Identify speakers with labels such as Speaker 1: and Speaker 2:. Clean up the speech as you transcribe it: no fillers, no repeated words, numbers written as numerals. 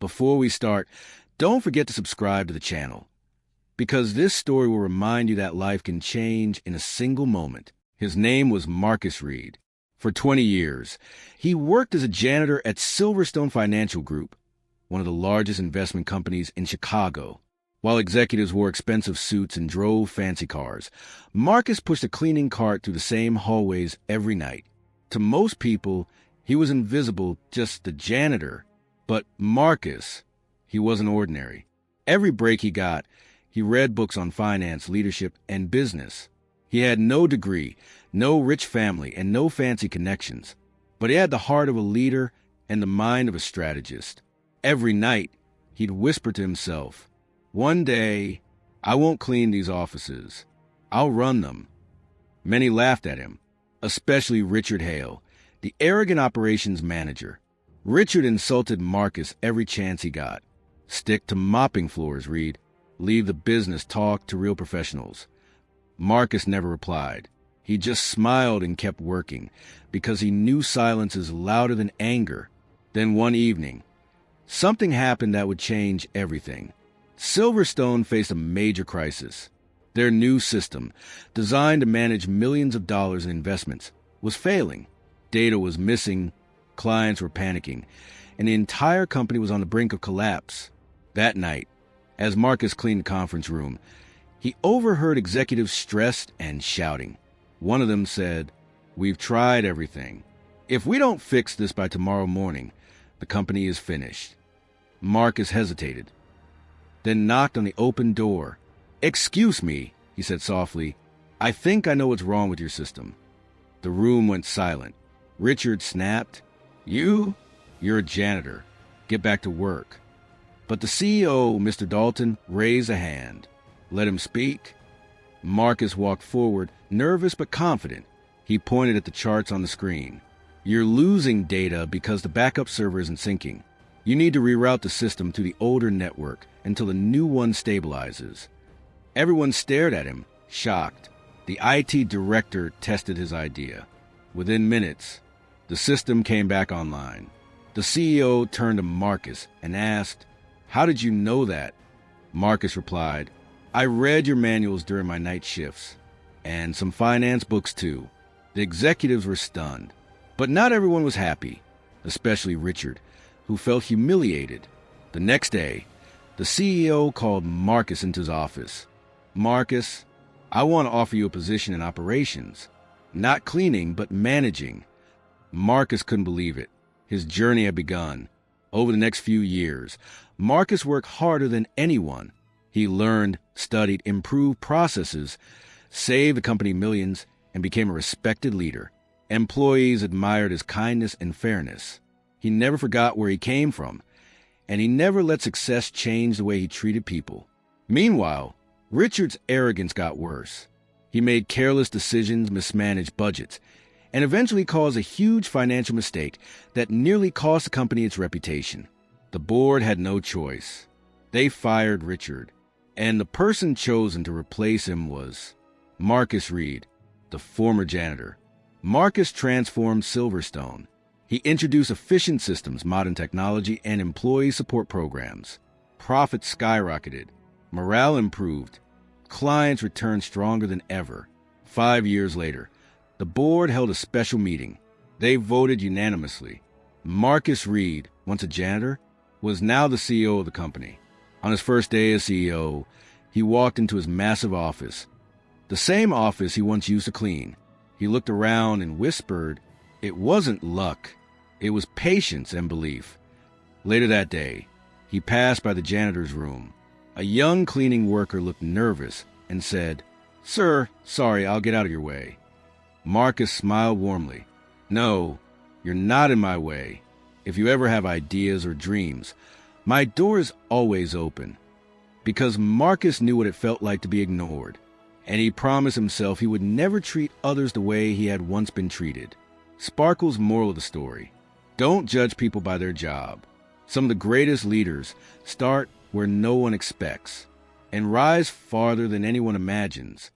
Speaker 1: Before we start, don't forget to subscribe to the channel, because this story will remind you that life can change in a single moment. His name was Marcus Reed. For 20 years, he worked as a janitor at SilverStone Financial Group, one of the largest investment companies in Chicago. While executives wore expensive suits and drove fancy cars, Marcus pushed a cleaning cart through the same hallways every night. To most people, he was invisible, just the janitor. But Marcus, he wasn't ordinary. Every break he got, he read books on finance, leadership, and business. He had no degree, no rich family, and no fancy connections. But he had the heart of a leader and the mind of a strategist. Every night, he'd whisper to himself, "One day, I won't clean these offices. I'll run them." Many laughed at him, especially Richard Hale, the arrogant operations manager. Richard insulted Marcus every chance he got. "Stick to mopping floors, Reed. Leave the business talk to real professionals." Marcus never replied. He just smiled and kept working, because he knew silence is louder than anger. Then one evening, something happened that would change everything. SilverStone faced a major crisis. Their new system, designed to manage millions of dollars in investments, was failing. Data was missing, clients were panicking, and the entire company was on the brink of collapse. That night, as Marcus cleaned the conference room, he overheard executives stressed and shouting. One of them said, "We've tried everything. If we don't fix this by tomorrow morning, the company is finished." Marcus hesitated, then knocked on the open door. "Excuse me," he said softly. "I think I know what's wrong with your system." The room went silent. Richard snapped, You're a janitor. Get back to work." But the CEO, Mr. Dalton, raised a hand. "Let him speak." Marcus walked forward, nervous but confident. He pointed at the charts on the screen. "You're losing data because the backup server isn't syncing. You need to reroute the system to the older network until the new one stabilizes." Everyone stared at him, shocked. The IT director tested his idea. Within minutes, the system came back online. The CEO turned to Marcus and asked, "How did you know that?" Marcus replied, "I read your manuals during my night shifts, and some finance books too." The executives were stunned, but not everyone was happy, especially Richard, who felt humiliated. The next day, the CEO called Marcus into his office. "Marcus, I want to offer you a position in operations. Not cleaning, but managing." Marcus couldn't believe it. His journey had begun. Over the next few years, Marcus worked harder than anyone. He learned, studied, improved processes, saved the company millions, and became a respected leader. Employees admired his kindness and fairness. He never forgot where he came from, and he never let success change the way he treated people. Meanwhile, Richard's arrogance got worse. He made careless decisions, mismanaged budgets, and eventually caused a huge financial mistake that nearly cost the company its reputation. The board had no choice. They fired Richard, and the person chosen to replace him was Marcus Reed, the former janitor. Marcus transformed SilverStone. He introduced efficient systems, modern technology, and employee support programs. Profits skyrocketed. Morale improved. Clients returned stronger than ever. 5 years later, the board held a special meeting. They voted unanimously. Marcus Reed, once a janitor, was now the CEO of the company. On his first day as CEO, he walked into his massive office, the same office he once used to clean. He looked around and whispered, it wasn't luck. It was patience and belief. Later that day, he passed by the janitor's room. A young cleaning worker looked nervous and said, "Sir, sorry, I'll get out of your way." Marcus smiled warmly. "No, you're not in my way. If you ever have ideas or dreams, my door is always open." Because Marcus knew what it felt like to be ignored, and he promised himself he would never treat others the way he had once been treated. Sparkle's moral of the story: don't judge people by their job. Some of the greatest leaders start where no one expects and rise farther than anyone imagines.